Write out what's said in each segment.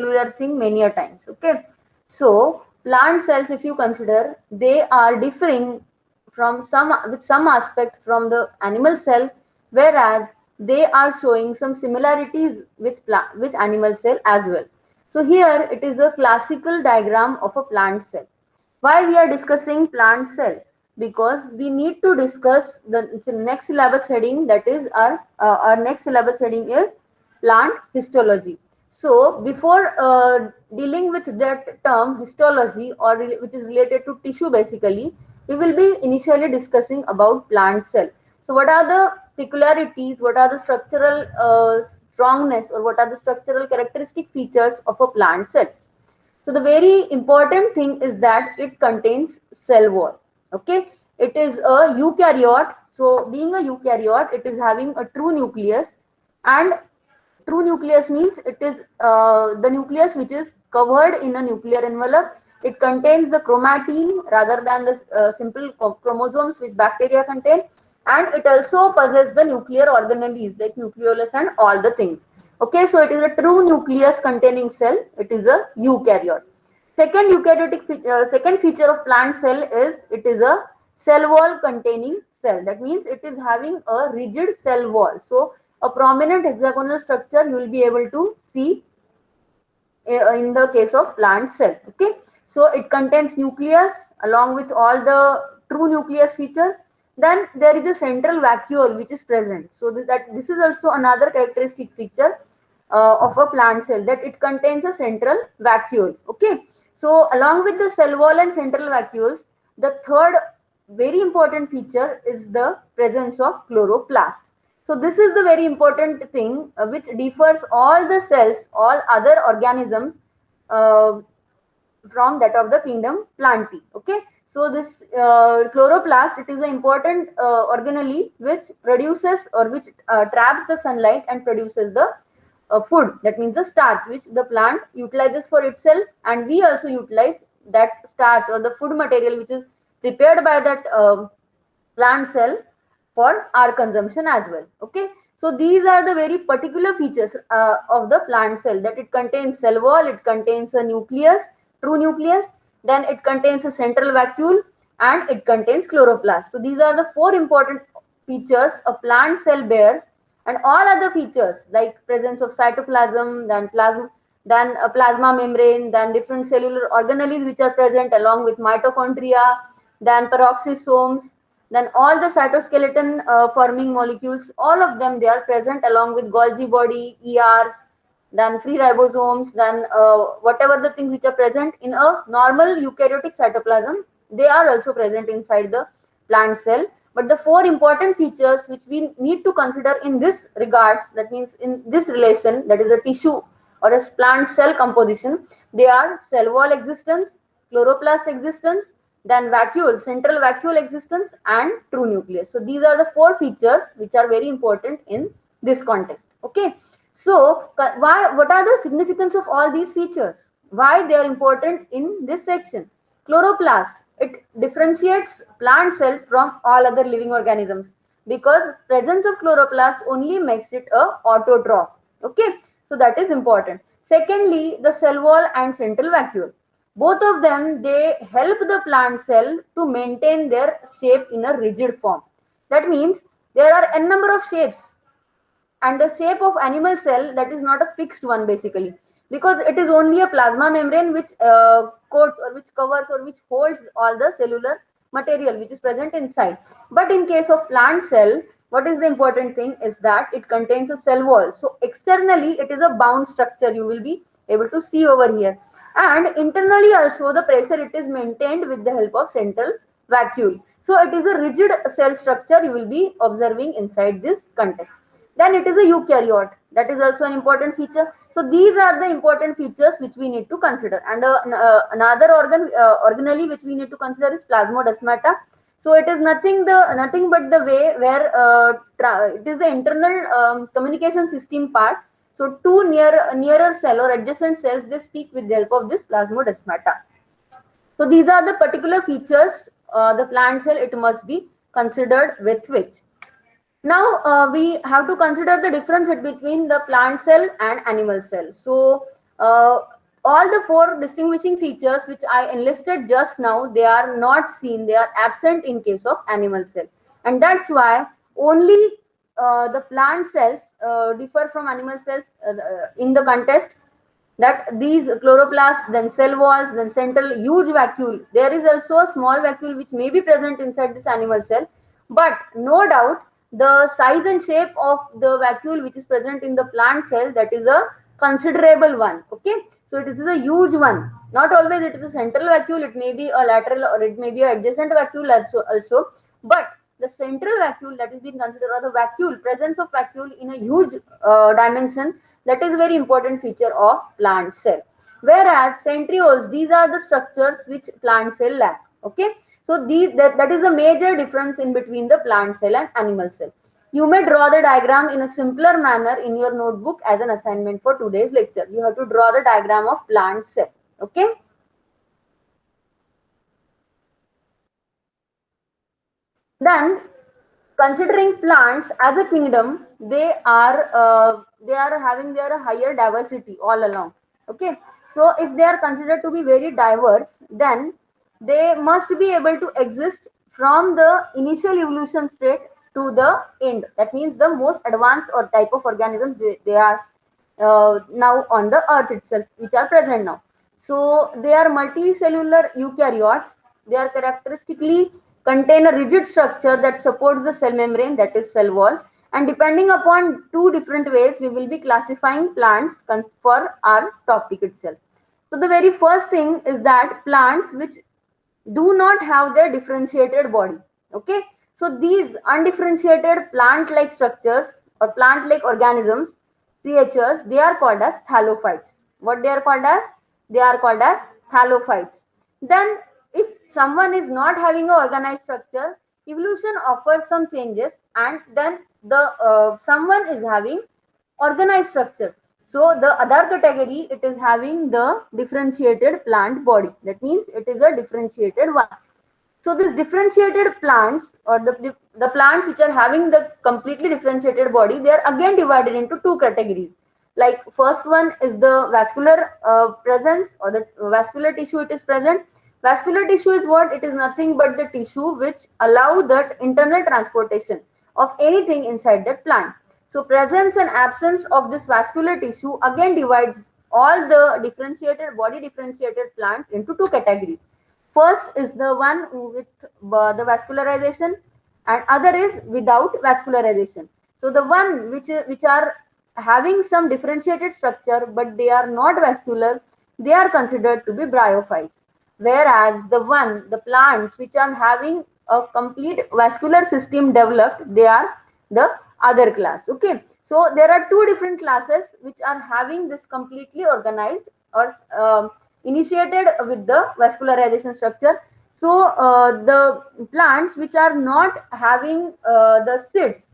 cellular thing many a times. Okay, so plant cells, if you consider, they are differing from some with some aspect from the animal cell, whereas they are showing some similarities with with animal cell as well. So here it is a classical diagram of a plant cell. Why we are discussing plant cell? Because we need to discuss the next syllabus heading, that is our next syllabus heading is plant histology. So before dealing with that term histology, or which is related to tissue basically, we will be initially discussing about plant cell. So what are the peculiarities, what are the structural strongness, or what are the structural characteristic features of a plant cell? So the very important thing is that it contains cell wall. Okay, it is a eukaryote. So being a eukaryote, it is having a true nucleus, and true nucleus means it is the nucleus which is covered in a nuclear envelope. It contains the chromatin rather than the simple chromosomes which bacteria contain, and it also possesses the nuclear organelles like nucleolus and all the things. Okay, so it is a true nucleus containing cell. It is a eukaryote. Second feature of plant cell is it is a cell wall containing cell. That means it is having a rigid cell wall. So a prominent hexagonal structure you will be able to see in the case of plant cell. Okay, so it contains nucleus along with all the true nucleus feature. Then there is a central vacuole which is present. So this is also another characteristic feature of a plant cell, that it contains a central vacuole. Okay, so along with the cell wall and central vacuoles, the third very important feature is the presence of chloroplast. So this is the very important thing which differs all the cells, all other organisms uh, from that of the kingdom Plantae. Okay, so this chloroplast, it is an important organelle which produces or which traps the sunlight and produces the food. That means the starch which the plant utilizes for itself, and we also utilize that starch or the food material which is prepared by that plant cell for our consumption as well. Okay, so these are the very particular features of the plant cell, that it contains cell wall, it contains a nucleus, true nucleus, then it contains a central vacuole, and it contains chloroplast. So these are the four important features a plant cell bears, and all other features like presence of cytoplasm, then a plasma membrane, then different cellular organelles which are present along with mitochondria, then peroxisomes, then all the cytoskeleton forming molecules, all of them they are present along with Golgi body, ERs, then free ribosomes, then whatever the things which are present in a normal eukaryotic cytoplasm, they are also present inside the plant cell. But the four important features which we need to consider in this regards, that means in this relation, that is a tissue or a plant cell composition, they are cell wall existence, chloroplast existence, then vacuole, central vacuole existence, and true nucleus. So these are the four features which are very important in this context. Okay, so what are the significance of all these features? Why they are important in this section? Chloroplast, it differentiates plant cells from all other living organisms because presence of chloroplast only makes it a autotroph. Okay, so that is important. Secondly, the cell wall and central vacuole, both of them they help the plant cell to maintain their shape in a rigid form. That means there are n number of shapes, and the shape of animal cell, that is not a fixed one basically, because it is only a plasma membrane which coats or which covers or which holds all the cellular material which is present inside. But in case of plant cell, what is the important thing is that it contains a cell wall. So externally it is a bound structure, you will be able to see over here, and internally also the pressure it is maintained with the help of central vacuole. So it is a rigid cell structure you will be observing inside this context. Then it is a eukaryote, that is also an important feature. So these are the important features which we need to consider. And another organelle which we need to consider is plasmodesmata. So it is nothing but the way where it is the internal communication system part. So two nearer cell or adjacent cells, they speak with the help of this plasmodesmata. So these are the particular features the plant cell it must be considered with which. Now we have to consider the difference between the plant cell and animal cell. So Uh, all the four distinguishing features which I enlisted just now, they are not seen, they are absent in case of animal cell. And that's why only the plant cells differ from animal cells in the context, that these chloroplasts, then cell walls, then central huge vacuole. There is also a small vacuole which may be present inside this animal cell, but no doubt the size and shape of the vacuole which is present in the plant cell, that is a considerable one. Okay, so it is a huge one. Not always it is a central vacuole, it may be a lateral or it may be an adjacent vacuole also, but the central vacuole that is being considered, or the vacuole, presence of vacuole in a huge dimension, that is a very important feature of plant cell. Whereas centrioles, these are the structures which plant cell lack. Okay, so that is a major difference in between the plant cell and animal cell. You may draw the diagram in a simpler manner in your notebook as an assignment for today's lecture. You have to draw the diagram of plant cell. Okay. Then, considering plants as a kingdom, they are having their higher diversity all along. Okay, so if they are considered to be very diverse, then they must be able to exist from the initial evolution state to the end. That means the most advanced or type of organisms they are now on the earth itself, which are present now. So they are multicellular eukaryotes. They are characteristically contain a rigid structure that supports the cell membrane, that is cell wall. And depending upon two different ways, we will be classifying plants for our topic itself. So the very first thing is that plants which do not have their differentiated body. Okay, so these undifferentiated plant-like structures or plant-like organisms, creatures, they are called as thallophytes. What they are called as? They are called as thallophytes. Then, if someone is not having an organized structure, evolution offers some changes, and then the someone is having organized structure. So the other category, it is having the differentiated plant body. That means it is a differentiated one. So these differentiated plants, or the plants which are having the completely differentiated body, they are again divided into two categories. Like first one is the vascular presence, or the vascular tissue it is present. Vascular tissue is what? It is nothing but the tissue which allow that internal transportation of anything inside that plant. So presence and absence of this vascular tissue again divides all the differentiated body differentiated plants into two categories. First is the one with the vascularization, and other is without vascularization. So the one which are having some differentiated structure but they are not vascular, they are considered to be bryophytes. Whereas the plants which are having a complete vascular system developed, they are the other class. Okay, so there are two different classes which are having this completely organized or initiated with the vascularization structure. So the plants which are not having the seeds,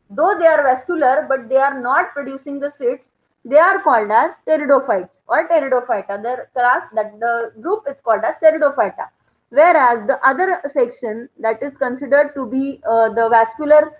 though they are vascular but they are not producing the seeds, they are called as pteridophytes or pteridophyta. The class, that the group is called as pteridophyta. Whereas the other section that is considered to be the vascular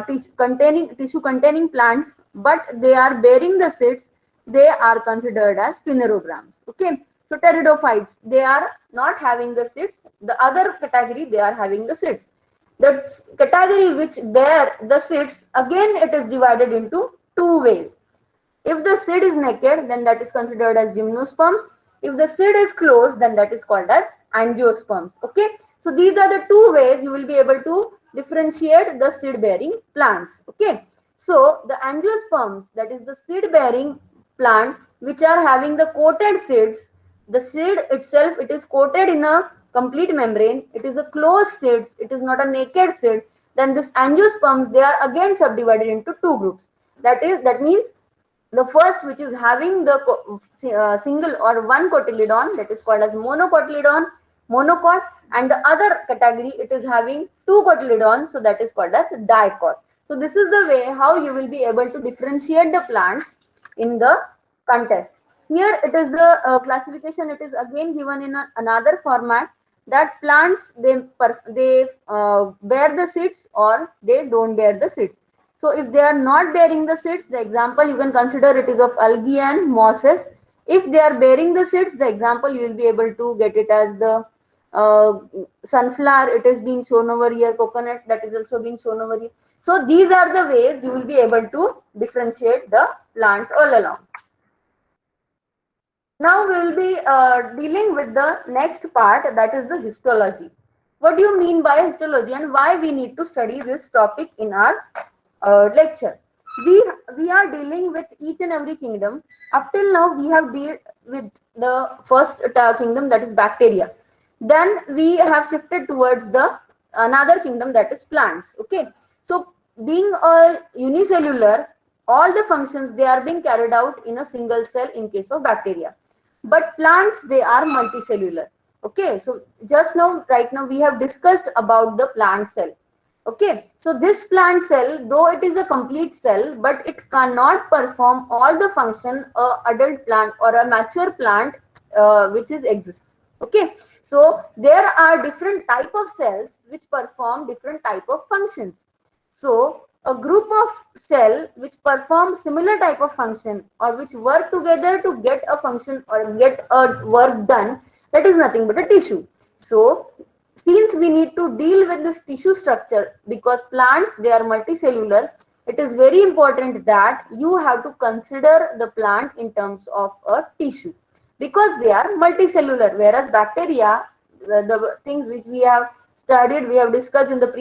tissue containing plants, but they are bearing the seeds, they are considered as phanerogams. Okay, so pteridophytes, they are not having the seeds. The other category, they are having the seeds. The category which bear the seeds, again it is divided into two ways. If the seed is naked, then that is considered as gymnosperms. If the seed is closed, then that is called as angiosperms. Okay, so these are the two ways you will be able to differentiate the seed bearing plants. Okay, so the angiosperms, that is the seed bearing plant which are having the coated seeds, the seed itself, it is coated in a complete membrane, it is a closed seed, it is not a naked seed. Then this angiosperms, they are again subdivided into two groups. That means the first, which is having the single or one cotyledon, that is called as monocotyledon, monocot, and the other category, it is having two cotyledons, so that is called as dicot. So this is the way how you will be able to differentiate the plants in the contest. Here it is the classification, it is again given in another format, that plants, they bear the seeds or they don't bear the seeds. So if they are not bearing the seeds, the example you can consider it is of algae and mosses. If they are bearing the seeds, the example you will be able to get it as the uh, sunflower, it is being shown over here, coconut, that is also being shown over here. So these are the ways you will be able to differentiate the plants all along. Now we will be dealing with the next part, that is the histology. What do you mean by histology and why we need to study this topic in our lecture? We are dealing with each and every kingdom. Up till now we have dealt with the first kingdom, that is bacteria. Then we have shifted towards the another kingdom, that is plants. Okay, so being a unicellular, all the functions they are being carried out in a single cell in case of bacteria, but plants they are multicellular. Okay, so just now right now we have discussed about the plant cell. Okay, so this plant cell, though it is a complete cell, but it cannot perform all the function a adult plant or a mature plant which is exist. Okay, so there are different type of cells which perform different type of functions. So a group of cell which perform similar type of function or which work together to get a function or get a work done, that is nothing but a tissue. So since we need to deal with this tissue structure, because plants they are multicellular, it is very important that you have to consider the plant in terms of a tissue, because they are multicellular, whereas bacteria, the things which we have studied, we have discussed in the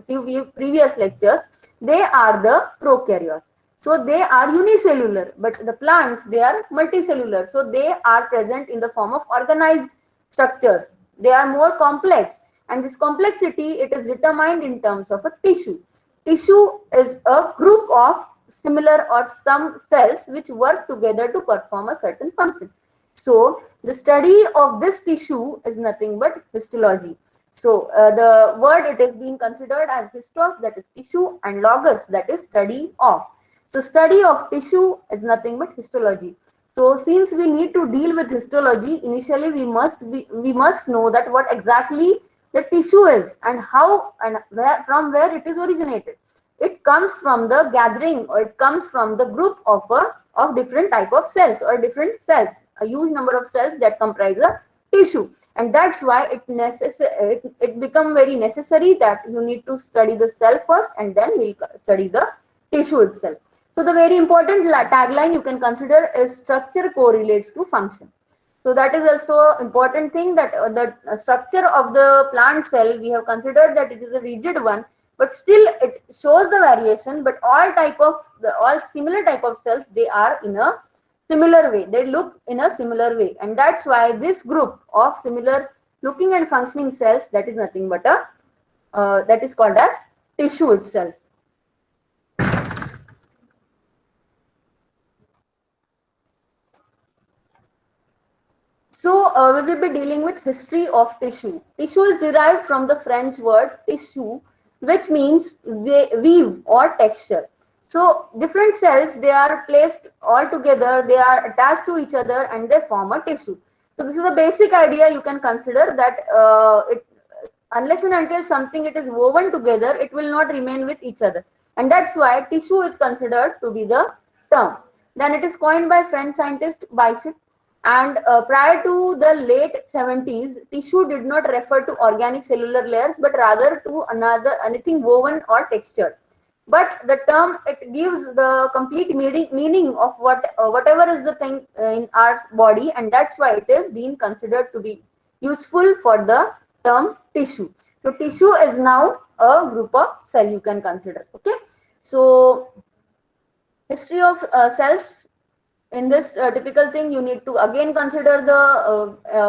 few previous lectures, they are the prokaryotes. So they are unicellular, but the plants they are multicellular. So they are present in the form of organized structures. They are more complex, and this complexity it is determined in terms of a tissue. Tissue is a group of similar or some cells which work together to perform a certain function. So the study of this tissue is nothing but histology. So the word it is being considered as histos, that is tissue, and logos, that is study of. So study of tissue is nothing but histology. So since we need to deal with histology, initially we must know that what exactly the tissue is and how and where from where it is originated. It comes from the gathering, or it comes from the group of different type of cells or different cells, a huge number of cells that comprise a tissue, and that's why it become very necessary that you need to study the cell first and then we'll study the tissue itself. So the very important tagline you can consider is structure correlates to function. So that is also important thing, that the structure of the plant cell we have considered that it is a rigid one, but still it shows the variation. But all similar type of cells they are in a similar way. They look in a similar way, and that's why this group of similar looking and functioning cells, that is nothing but a that is called as tissue itself. So we will be dealing with history of tissue. Tissue is derived from the French word tissue, which means weave or texture. So different cells, they are placed all together, they are attached to each other and they form a tissue. So this is a basic idea you can consider, that unless and until something it is woven together, it will not remain with each other. And that's why tissue is considered to be the term. Then it is coined by French scientist Bichet, and prior to the late 70s, tissue did not refer to organic cellular layers, but rather to anything woven or textured. But the term it gives the complete meaning of whatever is the thing in our body, and that's why it is being considered to be useful for the term tissue. So tissue is now a group of cell you can consider. Okay, so history of cells. In this typical thing, you need to again consider the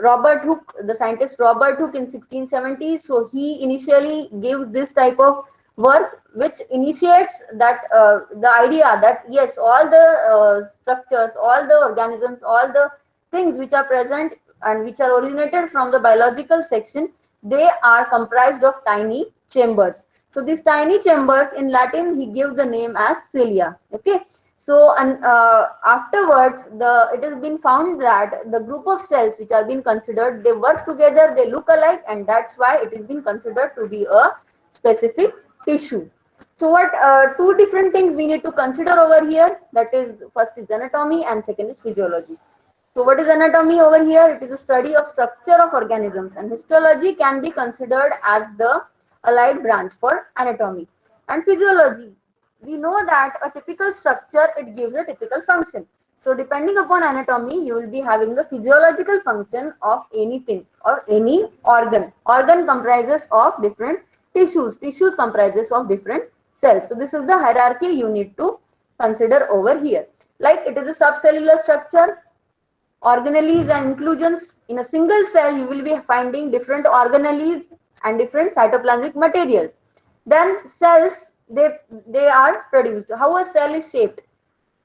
Robert Hooke, the scientist Robert Hooke in 1670. So he initially gives this type of work, which initiates that the idea that yes, all the structures, all the organisms, all the things which are present and which are originated from the biological section, they are comprised of tiny chambers. So these tiny chambers, in Latin he gives the name as cilia. Okay, so and afterwards it has been found that the group of cells which are being considered, they work together, they look alike, and that's why it is being considered to be a specific tissue. So what two different things we need to consider over here, that is first is anatomy and second is physiology. So what is anatomy over here? It is a study of structure of organisms, and histology can be considered as the allied branch for anatomy. And physiology, we know that a typical structure, it gives a typical function. So depending upon anatomy, you will be having the physiological function of anything or any organ. Organ comprises of different tissues. Tissues comprises of different cells. So this is the hierarchy you need to consider over here. Like it is a subcellular structure, organelles and inclusions. In a single cell, you will be finding different organelles and different cytoplasmic materials. Then cells, they are produced. How a cell is shaped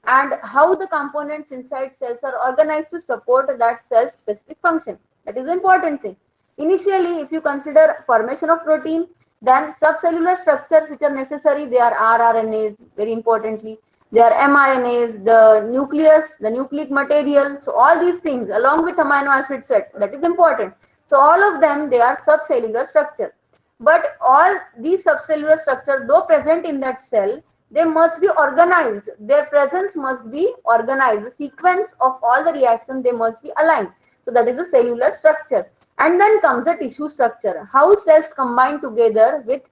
and how the components inside cells are organized to support that cell's specific function. That is the important thing. Initially, if you consider formation of protein, then subcellular structures which are necessary, they are rRNAs, very importantly. They are mRNAs, the nucleus, the nucleic material. So all these things along with amino acid set, that is important. So all of them, they are subcellular structure. But all these subcellular structures, though present in that cell, they must be organized. Their presence must be organized. The sequence of all the reactions, they must be aligned. So that is the cellular structure. And then comes the tissue structure. How cells combine together with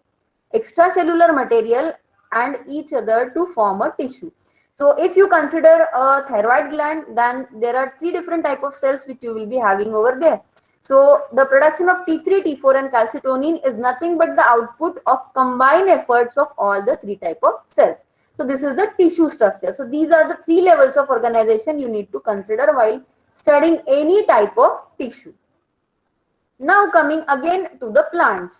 extracellular material and each other to form a tissue. So if you consider a thyroid gland, then there are three different type of cells which you will be having over there. So the production of T3, T4 and calcitonin is nothing but the output of combined efforts of all the three type of cells. So this is the tissue structure. So these are the three levels of organization you need to consider while studying any type of tissue. Now coming again to the plants.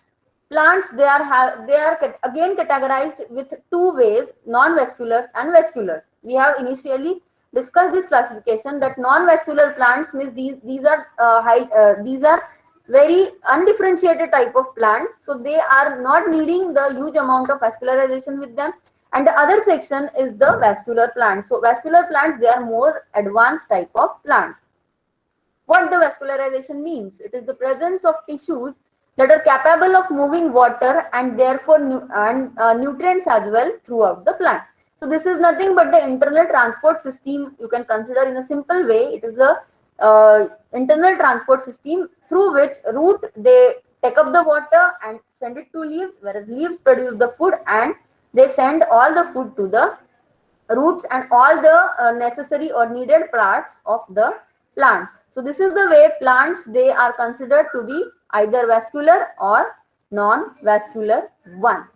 Plants, they are again categorized with two ways, non-vasculars and vasculars. We have initially discussed this classification that non-vascular plants means these are very undifferentiated type of plants. So they are not needing the huge amount of vascularization with them. And the other section is the vascular plants. So vascular plants, they are more advanced type of plants. What the vascularization means? It is the presence of tissues that are capable of moving water and therefore nutrients as well throughout the plant. So this is nothing but the internal transport system. You can consider in a simple way. It is the internal transport system through which root, they take up the water and send it to leaves, whereas leaves produce the food and they send all the food to the roots and all the necessary or needed parts of the plant. So this is the way plants, they are considered to be either vascular or non-vascular one.